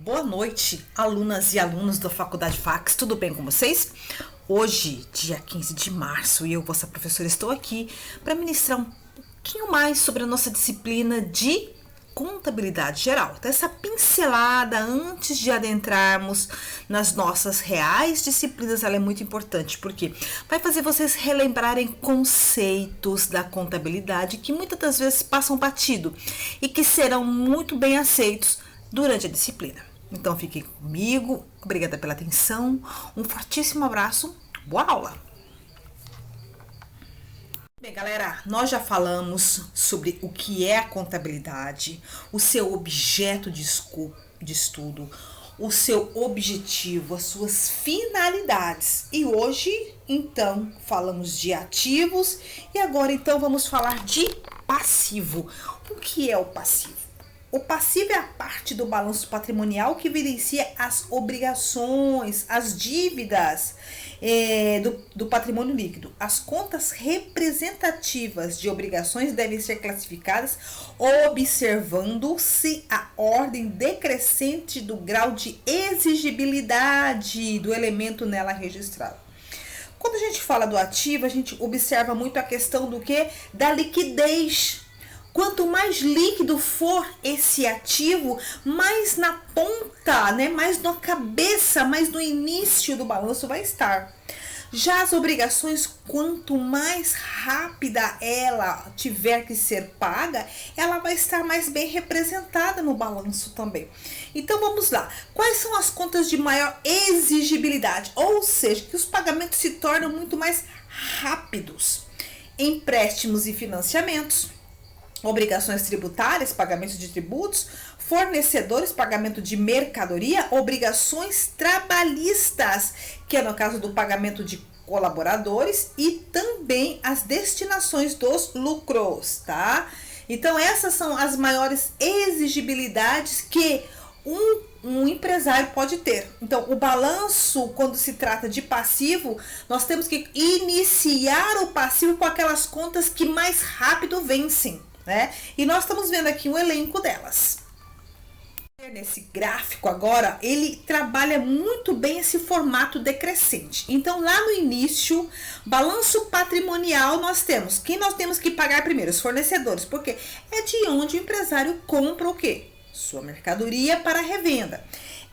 Boa noite, alunas e alunos da Faculdade Fax, tudo bem com vocês? Hoje, dia 15 de março, eu, vossa professora, estou aqui para ministrar um pouquinho mais sobre a nossa disciplina de contabilidade geral. Então, essa pincelada antes de adentrarmos nas nossas reais disciplinas, ela é muito importante, porque vai fazer vocês relembrarem conceitos da contabilidade que muitas das vezes passam batido e que serão muito bem aceitos durante a disciplina. Então fiquem comigo, obrigada pela atenção, um fortíssimo abraço, boa aula! Bem, galera, nós já falamos sobre o que é a contabilidade, o seu objeto de estudo, o seu objetivo, as suas finalidades. E hoje, então, falamos de ativos e agora, então, vamos falar de passivo. O que é o passivo? O passivo é a parte do balanço patrimonial que evidencia as obrigações, as dívidas do patrimônio líquido. As contas representativas de obrigações devem ser classificadas observando-se a ordem decrescente do grau de exigibilidade do elemento nela registrado. Quando a gente fala do ativo, a gente observa muito a questão do que? Da liquidez. Quanto mais líquido for esse ativo, mais na ponta, né, mais na cabeça, mais no início do balanço vai estar. Já as obrigações, quanto mais rápida ela tiver que ser paga, ela vai estar mais bem representada no balanço também. Então vamos lá. Quais são as contas de maior exigibilidade? Ou seja, que os pagamentos se tornam muito mais rápidos. Empréstimos e financiamentos. Obrigações tributárias, pagamento de tributos, fornecedores, pagamento de mercadoria, obrigações trabalhistas, que é no caso do pagamento de colaboradores e também as destinações dos lucros, tá? Então essas são as maiores exigibilidades que um empresário pode ter. Então, o balanço, quando se trata de passivo, nós temos que iniciar o passivo com aquelas contas que mais rápido vencem, né? E nós estamos vendo aqui um elenco delas. Nesse gráfico agora, ele trabalha muito bem esse formato decrescente. Então, lá no início, balanço patrimonial, nós temos que pagar primeiro? Os fornecedores, porque é de onde o empresário compra o quê? Sua mercadoria para revenda.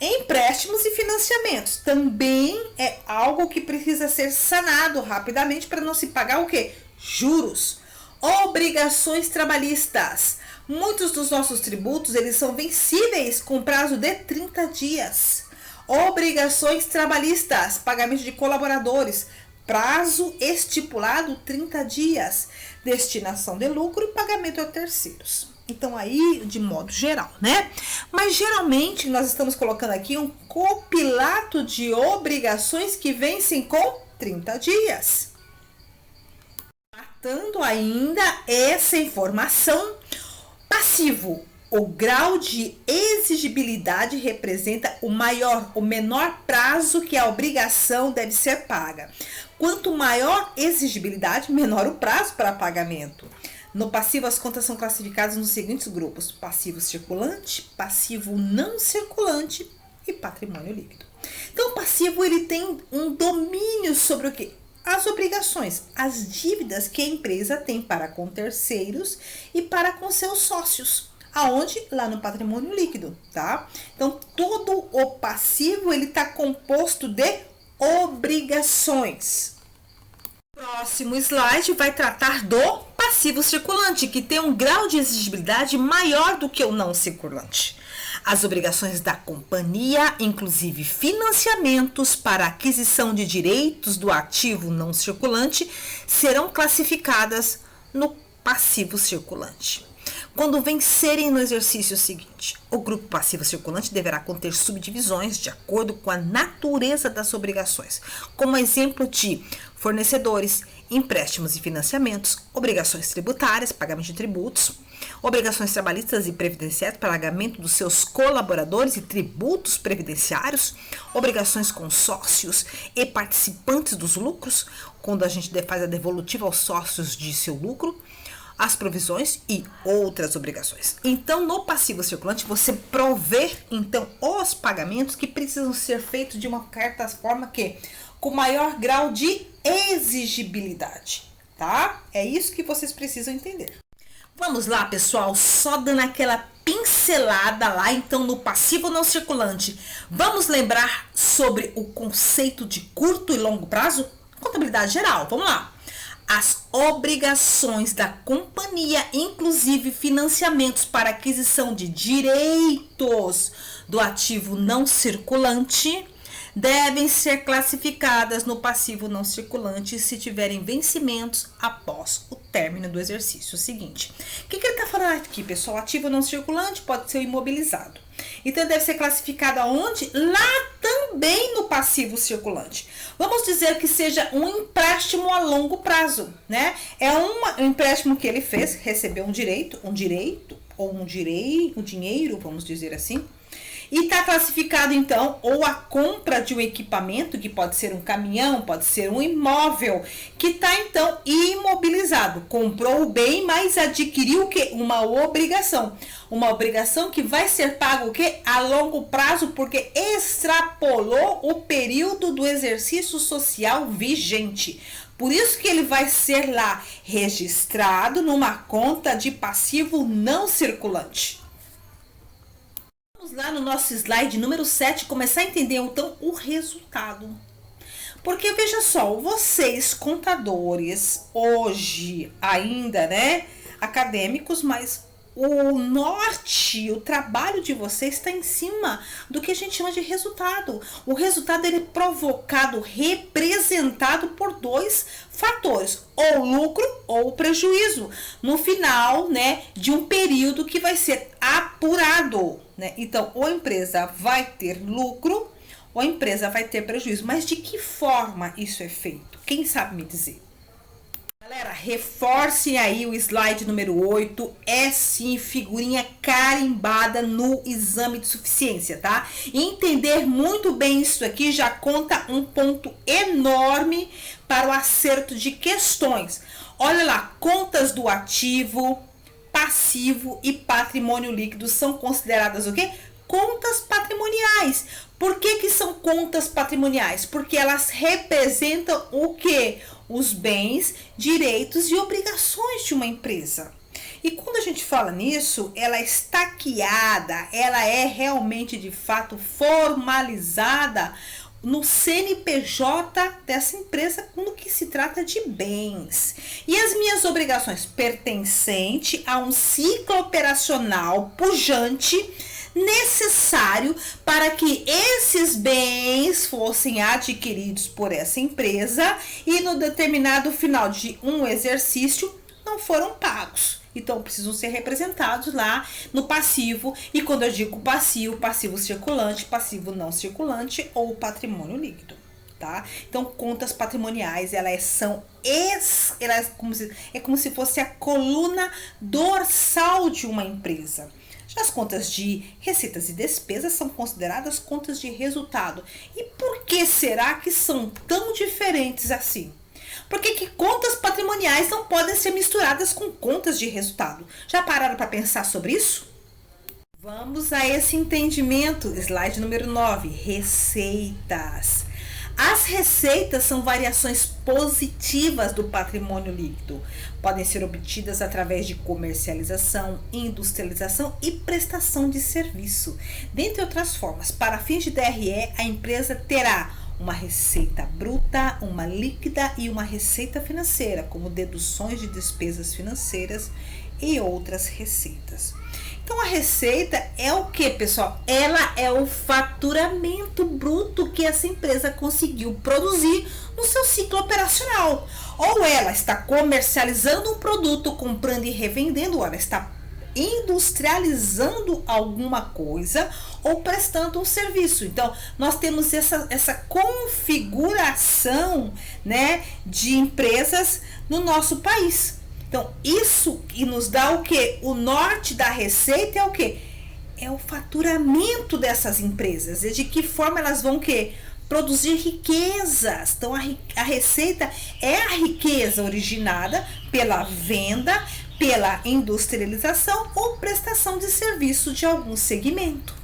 Empréstimos e financiamentos também é algo que precisa ser sanado rapidamente para não se pagar o quê? Juros. Obrigações trabalhistas. Muitos dos nossos tributos, eles são vencíveis com prazo de 30 dias. Obrigações trabalhistas, pagamento de colaboradores, prazo estipulado 30 dias. Destinação de lucro e pagamento a terceiros. Então, aí, de modo geral, né? Mas, geralmente, nós estamos colocando aqui um compilato de obrigações que vencem com 30 dias. Matando ainda essa informação, passivo. O grau de exigibilidade representa o menor prazo que a obrigação deve ser paga. Quanto maior exigibilidade, menor o prazo para pagamento. No passivo, as contas são classificadas nos seguintes grupos: passivo circulante, passivo não circulante e patrimônio líquido. Então, o passivo, ele tem um domínio sobre o quê? As obrigações, as dívidas que a empresa tem para com terceiros e para com seus sócios. Aonde? Lá no patrimônio líquido, tá? Então, todo o passivo, ele está composto de obrigações. Próximo slide vai tratar do passivo circulante, que tem um grau de exigibilidade maior do que o não circulante. As obrigações da companhia, inclusive financiamentos para aquisição de direitos do ativo não circulante, serão classificadas no passivo circulante. Quando vencerem no exercício seguinte, o grupo passivo circulante deverá conter subdivisões de acordo com a natureza das obrigações, como exemplo de fornecedores, empréstimos e financiamentos, obrigações tributárias, pagamento de tributos, obrigações trabalhistas e previdenciárias, pagamento dos seus colaboradores e tributos previdenciários, obrigações com sócios e participantes dos lucros, quando a gente faz a devolutiva aos sócios de seu lucro, as provisões e outras obrigações. Então, no passivo circulante, você provê, então, os pagamentos que precisam ser feitos de uma certa forma que com maior grau de exigibilidade, tá? É isso que vocês precisam entender. Vamos lá, pessoal, só dando aquela pincelada lá, então, no passivo não circulante. Vamos lembrar sobre o conceito de curto e longo prazo? Contabilidade geral, vamos lá. As obrigações da companhia, inclusive financiamentos para aquisição de direitos do ativo não circulante, devem ser classificadas no passivo não circulante se tiverem vencimentos após o término do exercício seguinte. O que ele está falando aqui, pessoal? Ativo não circulante pode ser imobilizado. Então, deve ser classificado aonde? Lá também no passivo circulante. Vamos dizer que seja um empréstimo a longo prazo, né? É um empréstimo que ele fez, recebeu um dinheiro, vamos dizer assim. E está classificado, então, ou a compra de um equipamento, que pode ser um caminhão, pode ser um imóvel, que está, então, imobilizado. Comprou o bem, mas adquiriu o quê? Uma obrigação. Uma obrigação que vai ser paga o quê? A longo prazo, porque extrapolou o período do exercício social vigente. Por isso que ele vai ser lá registrado numa conta de passivo não circulante. Vamos lá no nosso slide número 7, começar a entender então o resultado. Porque veja só, vocês contadores, hoje ainda, né, acadêmicos, mas o trabalho de vocês está em cima do que a gente chama de resultado. O resultado ele é provocado, representado por dois fatores, ou lucro ou prejuízo, no final, né, de um período que vai ser apurado, né? Então, ou a empresa vai ter lucro, ou a empresa vai ter prejuízo. Mas de que forma isso é feito? Quem sabe me dizer? Galera, reforcem aí o slide número 8, é sim figurinha carimbada no exame de suficiência, tá? Entender muito bem isso aqui já conta um ponto enorme para o acerto de questões. Olha lá, contas do ativo, passivo e patrimônio líquido são consideradas o quê? Contas patrimoniais. Por que são contas patrimoniais? Porque elas representam o quê? Os bens, direitos e obrigações de uma empresa. E quando a gente fala nisso, ela é estaqueada, ela é realmente de fato formalizada no CNPJ dessa empresa no que se trata de bens. E as minhas obrigações pertencente a um ciclo operacional pujante necessário para que esses bens fossem adquiridos por essa empresa e no determinado final de um exercício não foram pagos. Então, precisam ser representados lá no passivo. E quando eu digo passivo, passivo circulante, passivo não circulante ou patrimônio líquido, tá? Então, contas patrimoniais, é como se fosse a coluna dorsal de uma empresa. Já as contas de receitas e despesas são consideradas contas de resultado. E por que será que são tão diferentes assim? Por que contas patrimoniais não podem ser misturadas com contas de resultado? Já pararam para pensar sobre isso? Vamos a esse entendimento. Slide número 9, receitas. As receitas são variações positivas do patrimônio líquido. Podem ser obtidas através de comercialização, industrialização e prestação de serviço. Dentre outras formas, para fins de DRE, a empresa terá uma receita bruta, uma líquida e uma receita financeira, como deduções de despesas financeiras e outras receitas. Então, a receita é o que, pessoal? Ela é o faturamento bruto que essa empresa conseguiu produzir no seu ciclo operacional. Ou ela está comercializando um produto, comprando e revendendo, ou ela está industrializando alguma coisa ou prestando um serviço. Então, nós temos essa configuração, né, de empresas no nosso país. Então, isso que nos dá o quê? O norte da receita é o quê? É o faturamento dessas empresas. E de que forma elas vão o quê? Produzir riquezas. Então, a receita é a riqueza originada pela venda, pela industrialização ou prestação de serviço de algum segmento.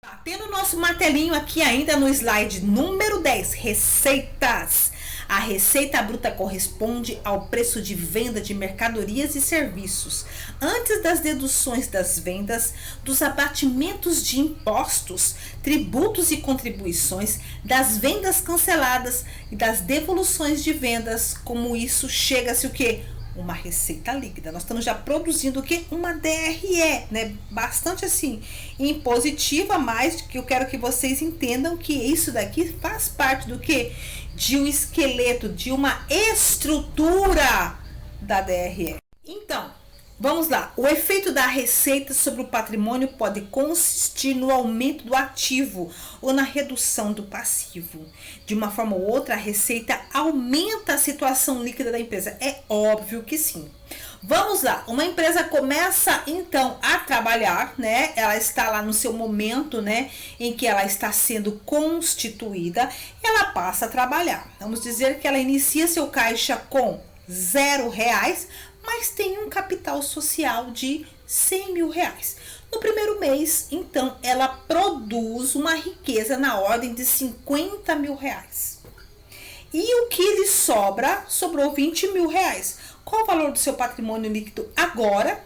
Batendo o nosso martelinho aqui ainda no slide número 10, receitas. A receita bruta corresponde ao preço de venda de mercadorias e serviços, antes das deduções das vendas, dos abatimentos de impostos, tributos e contribuições, das vendas canceladas e das devoluções de vendas. Como isso chega-se o quê? Uma receita líquida. Nós estamos já produzindo o que? Uma DRE, né? Bastante assim, impositiva, mas que eu quero que vocês entendam que isso daqui faz parte do que? De um esqueleto, de uma estrutura da DRE. Então, vamos lá. O efeito da receita sobre o patrimônio pode consistir no aumento do ativo ou na redução do passivo. De uma forma ou outra, a receita aumenta a situação líquida da empresa. É óbvio que sim. Vamos lá, uma empresa começa então a trabalhar, né? Ela está lá no seu momento, né? Em que ela está sendo constituída, ela passa a trabalhar. Vamos dizer que ela inicia seu caixa com R$0, mas tem um capital social de R$100.000. No primeiro mês, então, ela produz uma riqueza na ordem de R$50.000. E o que lhe sobra? Sobrou R$20.000. Qual o valor do seu patrimônio líquido agora?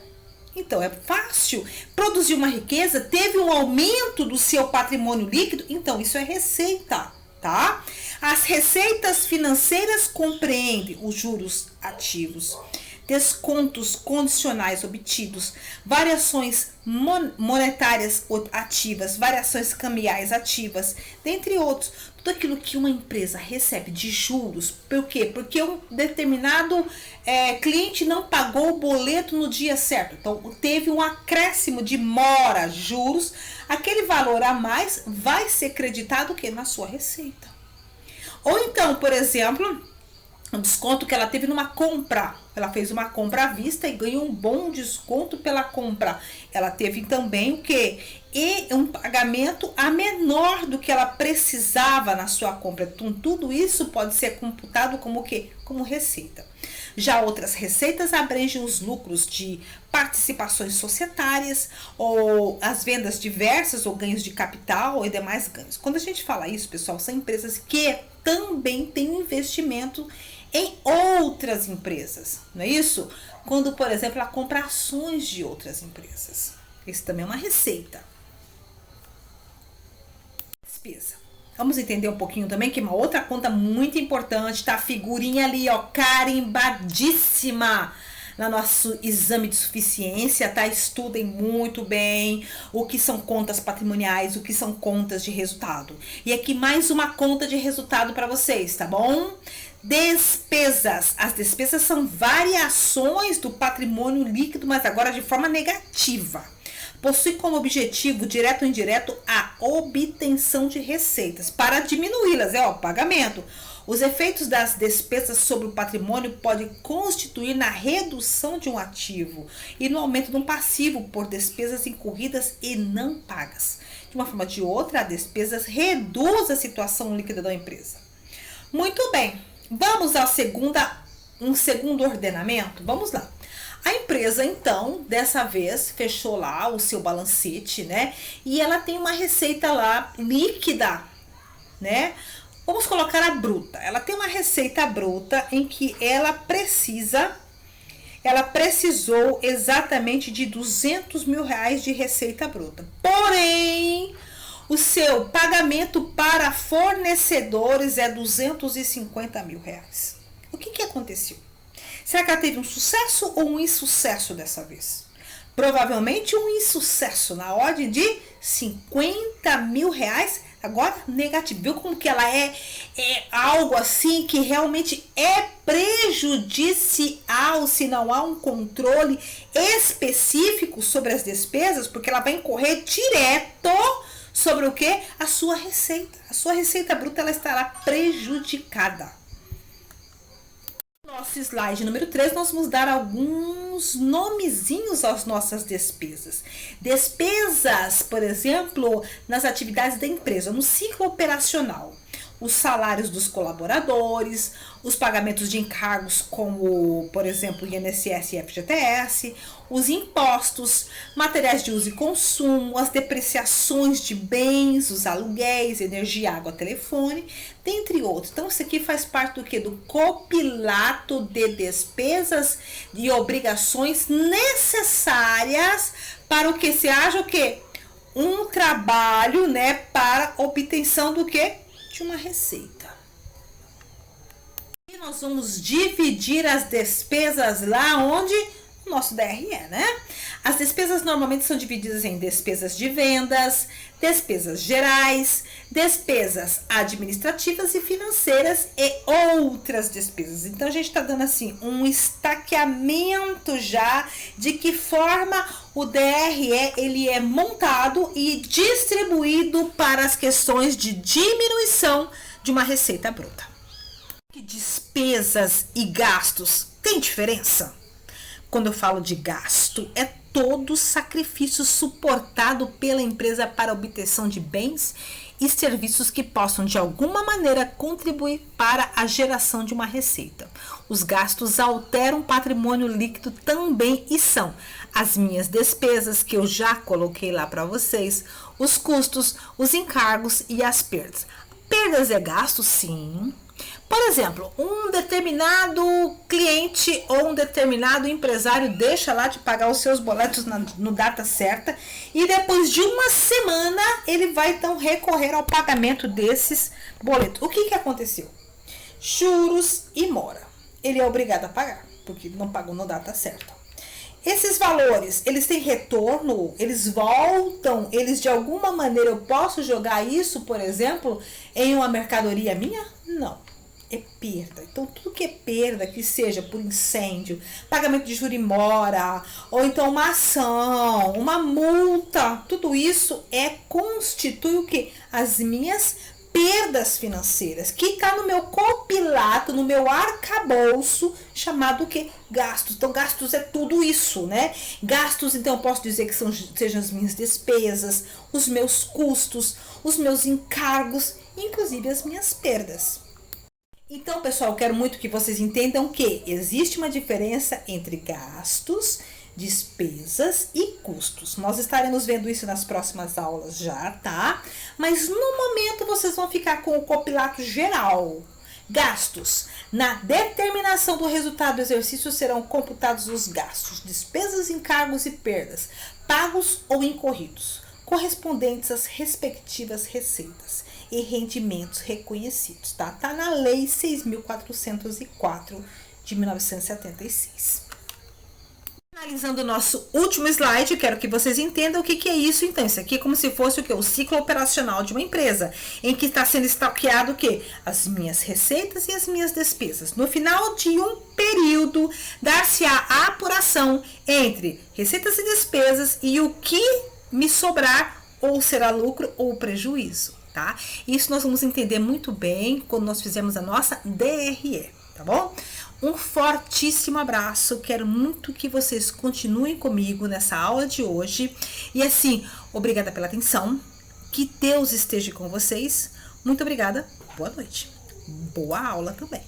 Então, é fácil. Produzir uma riqueza, teve um aumento do seu patrimônio líquido, então isso é receita, tá? As receitas financeiras compreendem os juros ativos, descontos condicionais obtidos, variações monetárias ativas, variações cambiais ativas, dentre outros. Tudo aquilo que uma empresa recebe de juros. Por quê? Porque um determinado cliente não pagou o boleto no dia certo. Então, teve um acréscimo de mora, juros. Aquele valor a mais vai ser creditado o quê? Na sua receita. Ou então, por exemplo, um desconto que ela teve numa compra. Ela fez uma compra à vista e ganhou um bom desconto pela compra. Ela teve também o quê? E um pagamento a menor do que ela precisava na sua compra. Então, tudo isso pode ser computado como o quê? Como receita. Já outras receitas abrangem os lucros de participações societárias, ou as vendas diversas, ou ganhos de capital, e demais ganhos. Quando a gente fala isso, pessoal, são empresas que também têm investimento em outras empresas, não é isso? Quando, por exemplo, ela compra ações de outras empresas. Isso também é uma receita. Despesa. Vamos entender um pouquinho também que uma outra conta muito importante, tá? A figurinha ali, ó, carimbadíssima no nosso exame de suficiência, tá? Estudem muito bem o que são contas patrimoniais, o que são contas de resultado. E aqui mais uma conta de resultado para vocês, tá bom? Despesas. As despesas são variações do patrimônio líquido, mas agora de forma negativa. Possui como objetivo, direto ou indireto, a obtenção de receitas. Para diminuí-las, o pagamento. Os efeitos das despesas sobre o patrimônio podem constituir na redução de um ativo e no aumento de um passivo por despesas incorridas e não pagas. De uma forma ou de outra, a despesas reduz a situação líquida da empresa. Muito bem, vamos ao segundo ordenamento? Vamos lá. A empresa, então, dessa vez, fechou lá o seu balancete, né? E ela tem uma receita lá líquida, né? Vamos colocar a bruta. Ela tem uma receita bruta em que ela precisou exatamente de R$200.000 de receita bruta. Porém, o seu pagamento para fornecedores é R$250.000. O que aconteceu? Será que ela teve um sucesso ou um insucesso dessa vez? Provavelmente um insucesso, na ordem de R$50.000. Agora, negativo. Viu como que ela é algo assim que realmente é prejudicial se não há um controle específico sobre as despesas, porque ela vai incorrer direto sobre o que? A sua receita. A sua receita bruta ela estará prejudicada. Nosso slide número 3, nós vamos dar alguns nomezinhos às nossas despesas. Despesas, por exemplo, nas atividades da empresa, no ciclo operacional. os salários dos colaboradores, os pagamentos de encargos como, por exemplo, INSS e FGTS, os impostos, materiais de uso e consumo, as depreciações de bens, os aluguéis, energia, água, telefone, dentre outros. Então, isso aqui faz parte do que? Do compilato de despesas e obrigações necessárias para o que se haja o quê? Um trabalho, né, para obtenção do quê? De uma receita. E nós vamos dividir as despesas lá onde? No nosso DRE, né? As despesas normalmente são divididas em despesas de vendas, despesas gerais, despesas administrativas e financeiras e outras despesas. Então, a gente está dando assim um estaqueamento já de que forma o DRE ele é montado e distribuído para as questões de diminuição de uma receita bruta. Que despesas e gastos têm diferença? Quando eu falo de gasto, é todo sacrifício suportado pela empresa para a obtenção de bens e serviços que possam de alguma maneira contribuir para a geração de uma receita. Os gastos alteram o patrimônio líquido também e são as minhas despesas que eu já coloquei lá para vocês, os custos, os encargos e as perdas. Perdas é gasto, sim. Por exemplo, um determinado cliente ou um determinado empresário deixa lá de pagar os seus boletos no data certa e depois de uma semana ele vai então recorrer ao pagamento desses boletos. O que aconteceu? Juros e mora. Ele é obrigado a pagar, porque não pagou na data certa. Esses valores, eles têm retorno? Eles voltam? Eles de alguma maneira eu posso jogar isso, por exemplo, em uma mercadoria minha? Não. É perda. Então, tudo que é perda, que seja por incêndio, pagamento de juro e mora, ou então uma ação, uma multa, tudo isso constitui o quê? As minhas perdas financeiras, que está no meu compilato, no meu arcabouço, chamado o quê? Gastos. Então, gastos é tudo isso, né? Gastos, então, eu posso dizer que sejam as minhas despesas, os meus custos, os meus encargos, inclusive as minhas perdas. Então, pessoal, eu quero muito que vocês entendam que existe uma diferença entre gastos, despesas e custos. Nós estaremos vendo isso nas próximas aulas já, tá? Mas no momento vocês vão ficar com o compilato geral. Gastos. Na determinação do resultado do exercício serão computados os gastos, despesas, encargos e perdas, pagos ou incorridos, correspondentes às respectivas receitas e rendimentos reconhecidos, tá? Tá na Lei 6.404 de 1976. Finalizando o nosso último slide, eu quero que vocês entendam o que é isso. Então, isso aqui é como se fosse o que? O ciclo operacional de uma empresa, em que está sendo estoqueado o quê? As minhas receitas e as minhas despesas. No final de um período, dar-se-á a apuração entre receitas e despesas e o que me sobrar, ou será lucro ou prejuízo. Tá? Isso nós vamos entender muito bem quando nós fizermos a nossa DRE, tá bom? Um fortíssimo abraço, quero muito que vocês continuem comigo nessa aula de hoje. E assim, obrigada pela atenção, que Deus esteja com vocês. Muito obrigada, boa noite, boa aula também.